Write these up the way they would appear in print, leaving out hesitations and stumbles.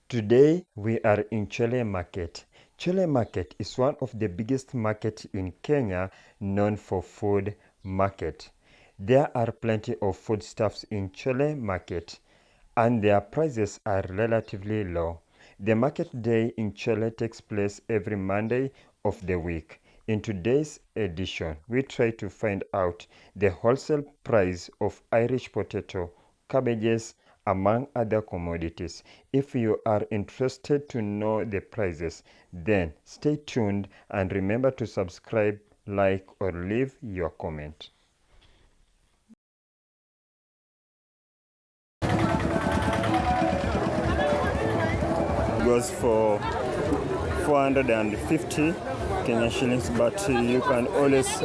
Today we are in Chwele Market. Chwele Market is one of the biggest markets in Kenya known for food market. There are plenty of foodstuffs in Chwele Market and their prices are relatively low. The market day in Chwele takes place every Monday of the week. In today's edition, we try to find out the wholesale price of Irish potato, cabbages, among other commodities. If you are interested to know the prices, then stay tuned and remember to subscribe, like, or leave your comment. Goes for 450 Kenya shillings, but you can always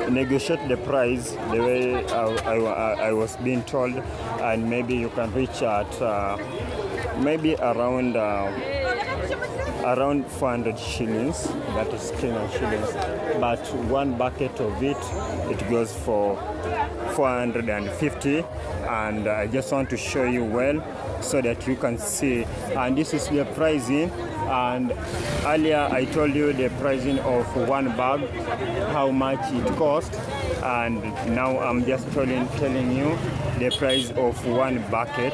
negotiate the price the way I was being told, and maybe you can reach at maybe around 400 shillings, that is Kenyan shillings, but one bucket of it goes for 450, and I just want to show you well so that you can see. And this is the pricing, and earlier I told you the pricing of one bag, how much it cost, and now I'm just telling you the price of one bucket.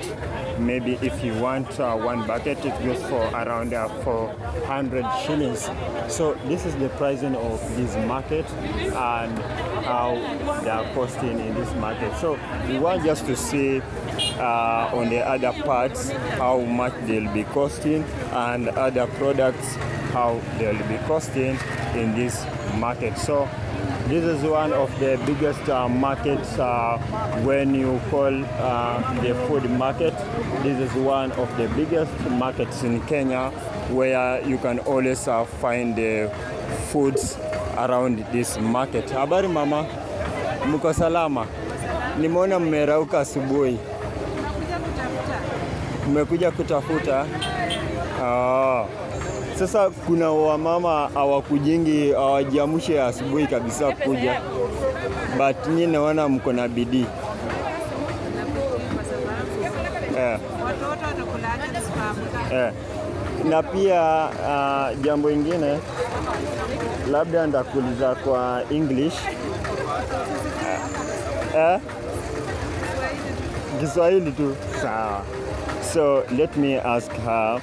Maybe if you want one bucket, it goes for around 400 shillings. So this is the pricing of this market and how they are costing in this market. So we want just to see on the other parts how much they'll be costing, and other products how they'll be costing in this market. So this is one of the biggest markets when you call the food market. This is one of the biggest markets in Kenya where you can always find the foods around this market. Habari mama, mko salama? Nimeona mmerauka asubuhi. Mmekuja kutafuta? Sasa kuna wamama hawakujingi, hawajiamshe asubuhi kabisa kuja, but nyinyi naona mko na bidii. Watoto watakulaje tusipoamka? Na pia jambo ingine labda ndakuuliza kwa English. Kiswahili tu. Sawa. So let me ask her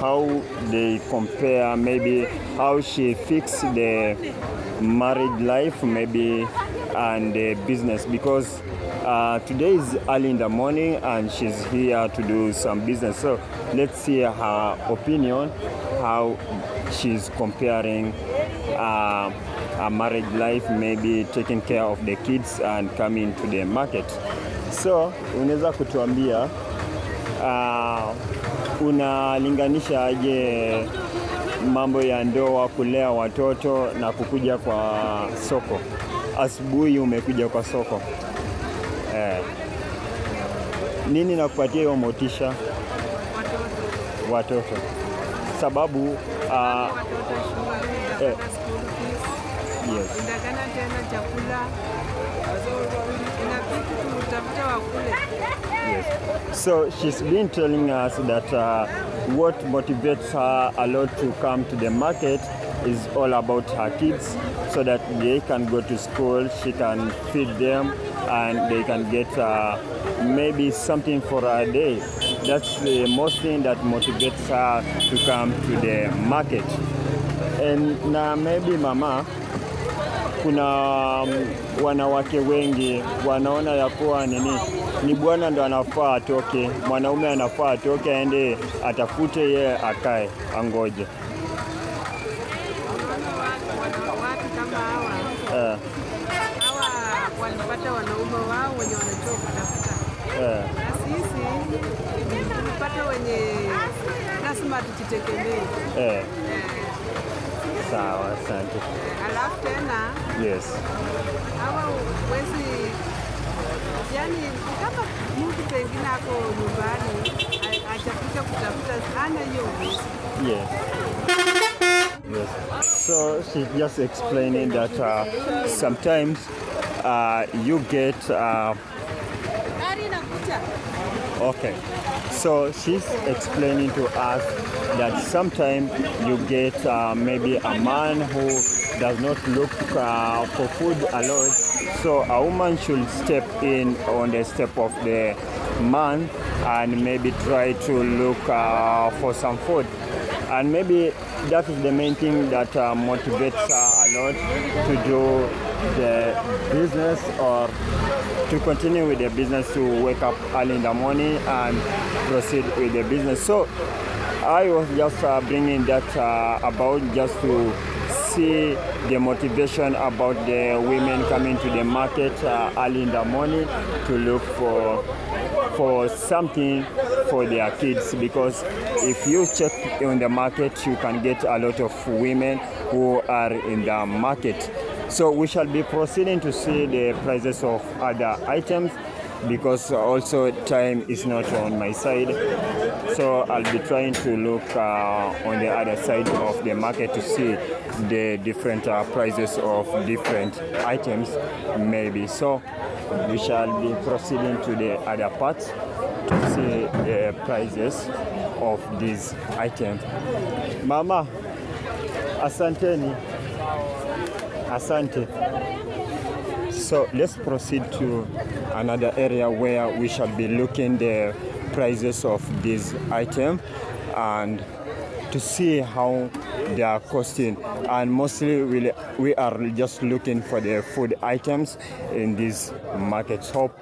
how they compare, maybe how she fixed the married life, maybe, and the business, because today is early in the morning and she's here to do some business. So let's see her opinion, how she's comparing a married life, maybe taking care of the kids and coming to the market. So unaweza kutuambia unalinganisha aje mambo ya ndoa, kulea watoto na kukuja kwa soko? Asubuhi umekuja kwa soko. Nini nakupatia hiyo motisha? Watoto. Sababu yes. Ndagana tena chakula. Inabidi tutafuta wakule. Yes. So she's been telling us that what motivates her a lot to come to the market is all about her kids, so that they can go to school, she can feed them, and they can get maybe something for a day. That's the most thing that motivates her to come to the market. And na maybe mama, kuna wanawake wengi wanaona ya kuwa ni bwana ndo anafaa atoke, mwanaume anafaa atoke aende atafute, yeye akae angoje. Watu kama hawa wanapata wanaume wao wenye wanajua kutafuta. Na sisi tunapata wenye lazima tujitegemee. Sawa, asante. Alafu tena yes, hawa wezi, yani kama mtu pengine ako nyumbani hajapika kutafuta, hana hiyo uwezo. Yes. Yes. So she's just explaining that sometimes you get Okay, so she's explaining to us that sometimes you get maybe a man who does not look for food a lot, so a woman should step in on the step of the man and maybe try to look for some food. And maybe that is the main thing that motivates a lot to do the business or to continue with the business, to wake up early in the morning and proceed with the business. So I was just bringing that about just to see the motivation about the women coming to the market early in the morning to look for something for their kids, because if you check in the market you can get a lot of women who are in the market. So we shall be proceeding to see the prices of other items, because also time is not on my side, so I'll be trying to look on the other side of the market to see the different prices of different items maybe. So we shall be proceeding to the other parts to see the prices of these items. Mama, asanteni. Asante. So let's proceed to another area where we shall be looking the prices of this item and to see how they are costing. And mostly we are just looking for the food items in this market shop.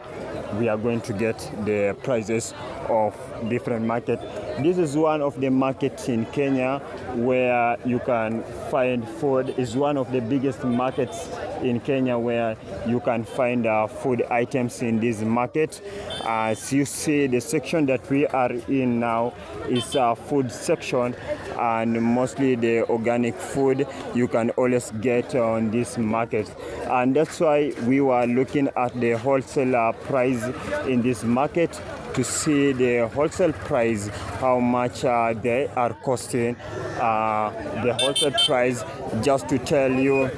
We are going to get the prices of different market. This is one of the markets in Kenya where you can find food. It's one of the biggest markets in Kenya where you can find food items in this market. As you see, the section that we are in now is a food section, and mostly the organic food you can always get on this market. And that's why we were looking at the wholesale price in this market to see the wholesale price, how much they are costing, the wholesale price, just to tell you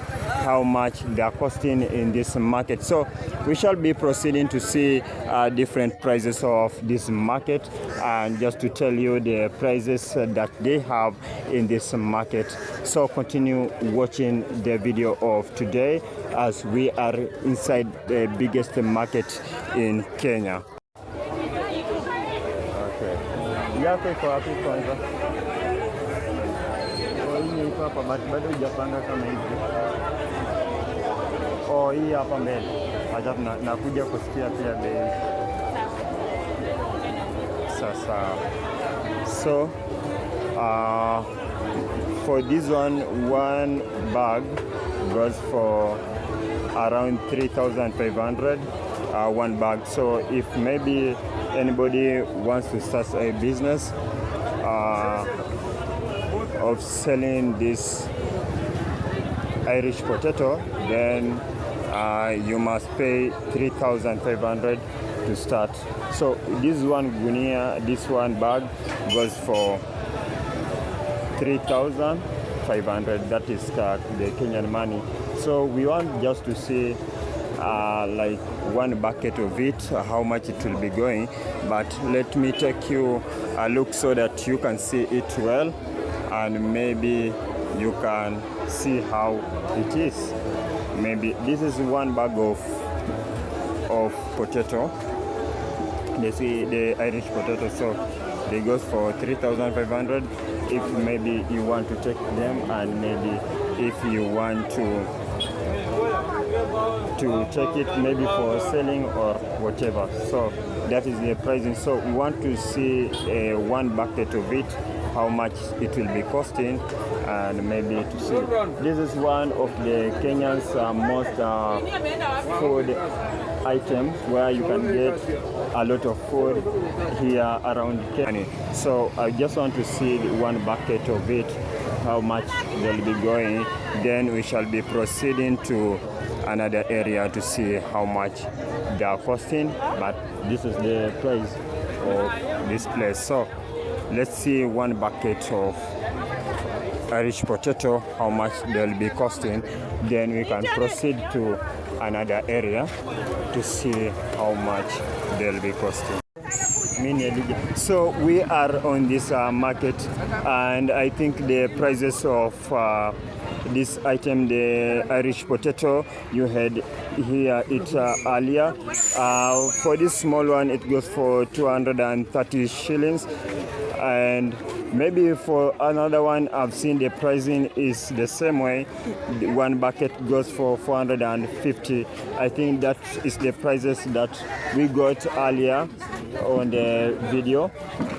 how much they are costing in this market. So we shall be proceeding to see different prices of this market, and just to tell you the prices that they have in this market. So continue watching the video of today as we are inside the biggest market in Kenya. Okay. Yako iko wapi kwanza? Hii iko hapa, bado hujapanga kama hivi. Oh, hii hapa mbele. Acha nakuja kusikia pia bei. Sasa. So, for this one bag goes for around 3,500 one bag. So if maybe anybody wants to start a business of selling this Irish potato, then you must pay 3,500 to start. So this one gunia, this one bag goes for 3,500. That is the Kenyan money. So we want just to see like one bucket of it, how much it will be going. But let me take you a look so that you can see it well, and maybe you can see how it is. Maybe this is one bag of potato. They see the Irish potato, so they goes for 3,500 if maybe you want to take them, and maybe if you want to take it maybe for selling or whatever. So that is the pricing. So we want to see one bucket of it, how much it will be costing, and maybe to see. This is one of the Kenyans most food items where you can get a lot of food here around Kenya. So I just want to see one bucket of it, how much they'll be going. Then we shall be proceeding to another area to see how much they are costing. But this is the price of this place. So let's see one bucket of Irish potato, how much they'll be costing. Then we can proceed to another area to see how much they'll be costing. So we are on this market, and I think the prices of this item, the Irish potato, you had here it earlier. For this small one, it goes for 230 shillings, and maybe for another one, I've seen the pricing is the same way. One bucket goes for 450. I think that is the prices that we got earlier on the video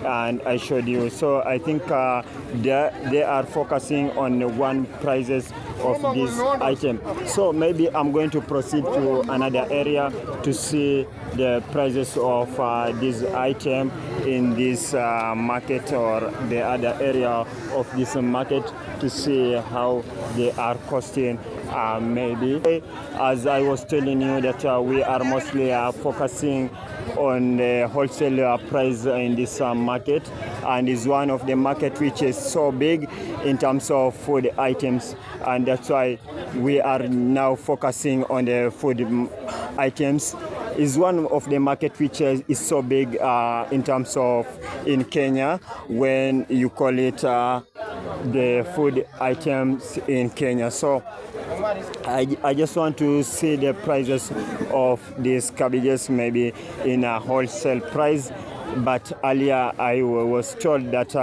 and I showed you. So I think they are focusing on the one prices of this item. So maybe I'm going to proceed to another area to see the prices of this item in this market or the other area of this market to see how they are costing. Maybe as I was telling you that we are mostly focusing on the wholesale price in this market, and is one of the market which is so big in terms of food items, and that's why we are now focusing on the food items. Is one of the market which is so big in terms of in Kenya, when you call it the food items in Kenya. So I just want to see the prices of these cabbages maybe in a wholesale price. But earlier I was told that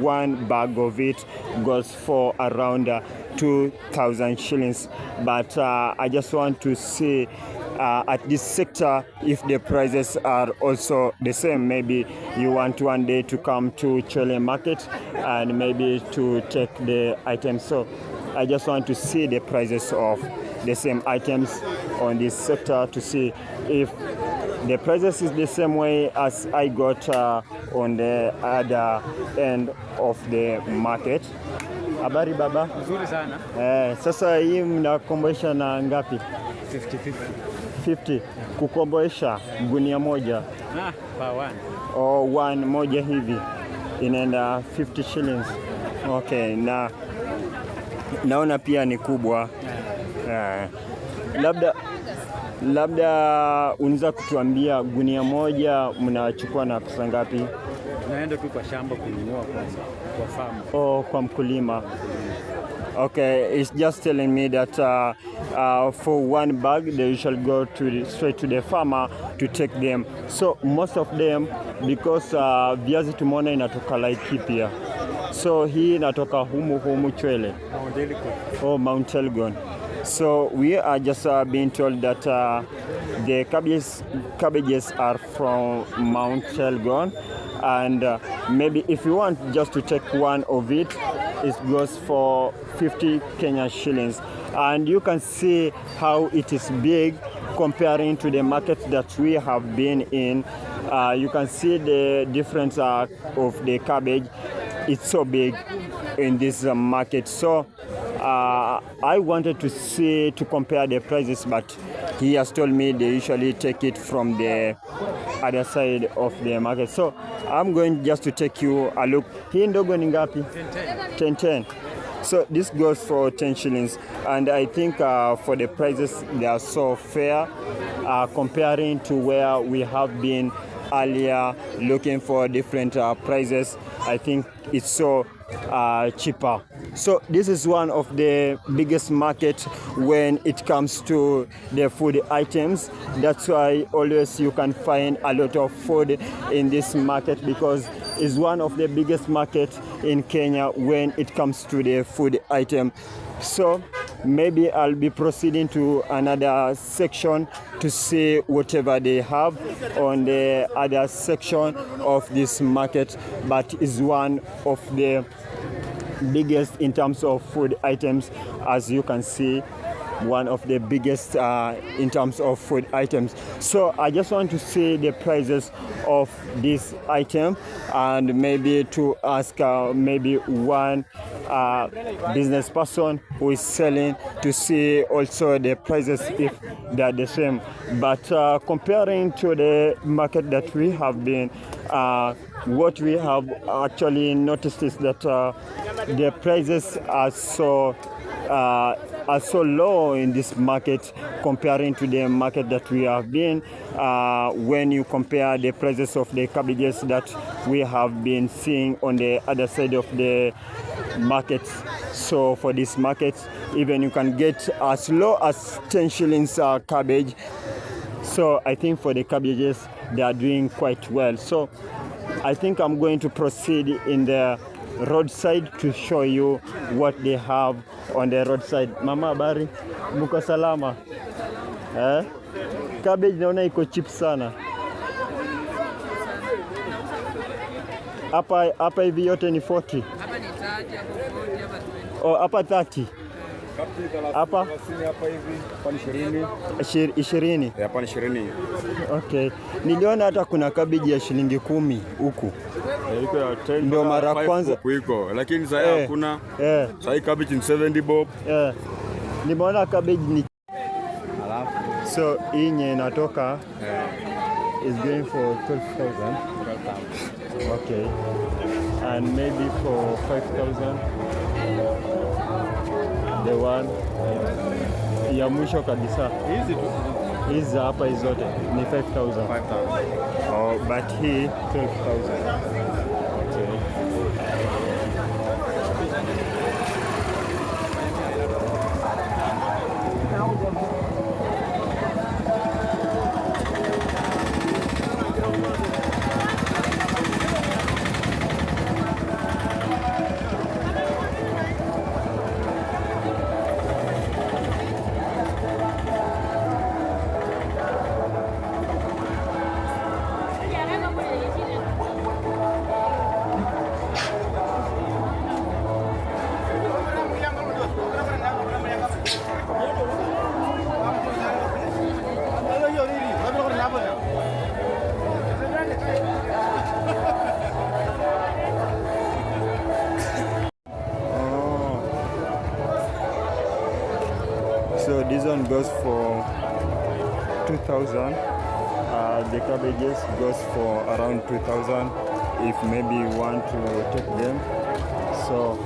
one bag of it goes for around 2,000 shillings. But I just want to see at this sector if the prices are also the same. Maybe you want one day to come to Chwele market and maybe to take the items. So I just want to see the prices of the same items on this sector to see if the prices is the same way as I got on the other end of the market. Habari baba? Nzuri sana. Sasa hii mnakomboesha na ngapi? 50. Kukomboesha gunia moja. Per one. Oh, one moja hivi inaenda 50 shillings. Okay, na naona pia ni kubwa. Labda unaweza kutuambia gunia moja mnachukua na pesa ngapi? Naenda tu kwa shamba kununua kwanza kwa farm. Oh, kwa mkulima. Okay, it's just telling me that for one bag they shall go straight to the farmer to take them. So most of them, because viazi tumeona inatoka Laikipia, so hii inatoka humu Chwele. Mount Elgon. Oh, Mount Elgon. So we are just being told that the cabbages are from Mount Elgon, and maybe if you want just to take one of it, it goes for 50 Kenya shillings. And you can see how it is big comparing to the market that we have been in. You can see the difference of the cabbage. It's so big in this market. So I wanted to compare the prices, but he has told me they usually take it from the other side of the market. So I'm going just to take you a look. Hii ndogo ni ngapi? 10. So this goes for 10 shillings, and I think for the prices they are so fair comparing to where we have been earlier looking for different prices. I think it's so cheaper. So this is one of the biggest market when it comes to the food items. That's why always you can find a lot of food in this market, because it's one of the biggest markets in Kenya when it comes to the food item. So maybe I'll be proceeding to another section to see whatever they have on the other section of this market, but is one of the biggest in terms of food items. As you can see, one of the biggest in terms of food items. So I just want to see the prices of this item, and maybe to ask maybe one business person who is selling to see also the prices if they are the same. But comparing to the market that we have been, what we have actually noticed is that the prices are so are so low in this market comparing to the market that we have been. When you compare the prices of the cabbages that we have been seeing on the other side of the market. So for this market, even you can get as low as 10 shillings cabbage. So I think for the cabbages, they are doing quite well. So I think I'm going to proceed in the roadside to show you what they have on the roadside. Mama habari, muko salama? Cabbage naona iko cheap sana. Hapa hivi yote ni 40. Hapa ni 30, hapo 40, hapa 20. Oh, hapa 30. Hapa hivi hapa ni 20. 20. Hapa ni 20. Okay. Niliona hata kuna cabbage ya shilingi 10 huku. Iko ya 10. Ndio mara kwanza iko. Lakini sasa hakuna. Sasa cabbage ni 70 bob. Nimeona cabbage ni so inye inatoka is going for 12,000. Okay. And maybe for 5,000. The one ya mwisho kabisa. Hizi tu. Hizi hapa hizo zote ni 5,000. 5,000. Oh, but he 12,000. Okay. So this one goes for 2,000. The cabbages goes for around 2,000 if maybe you want to take them. So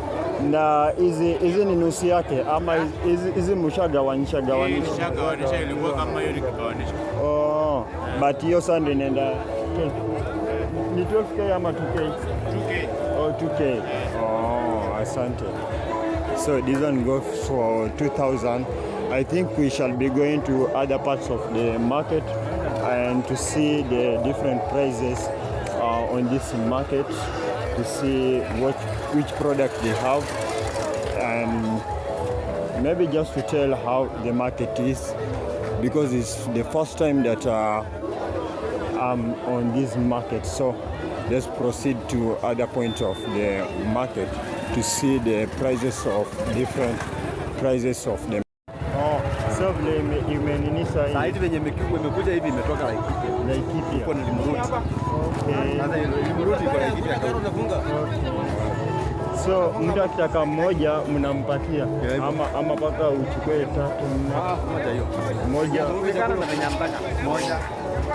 na hizi ni nusu yake ama hizi mshagawanisha ilikuwa kama hiyo nikagawanisha. Oh, but hiyo sande inaenda ni 12k ama 2k? 2k. Oh, 2k. Oh, asante. So this one goes for 2,000. I think we shall be going to other parts of the market and to see the different prices on this market, to see which product they have, and maybe just to tell how the market is, because it's the first time that I'm on this market. So let's proceed to other points of the market to see the prices of different prices of them. So vile imeninisa hii. Sasa hivi venye imekuja hivi imetoka Laikipia. Huko ni Limurudi. Okay. Sasa Limurudi kwa Laikipia unafunga. So mtu akitaka mmoja mnampatia ama paka uchukue 3 4. Moja hiyo. Moja. Ukitaka na venye anataka. Moja.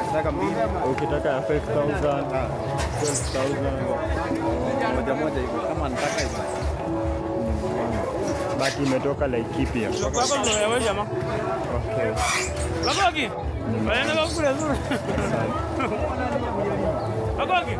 Nataka mbili. Ukitaka ya 5,000, 12,000. Moja hiyo kama anataka hiyo. But imetoka Laikipia. Okay. Lagogi. Baina la kule zuri. Lagogi.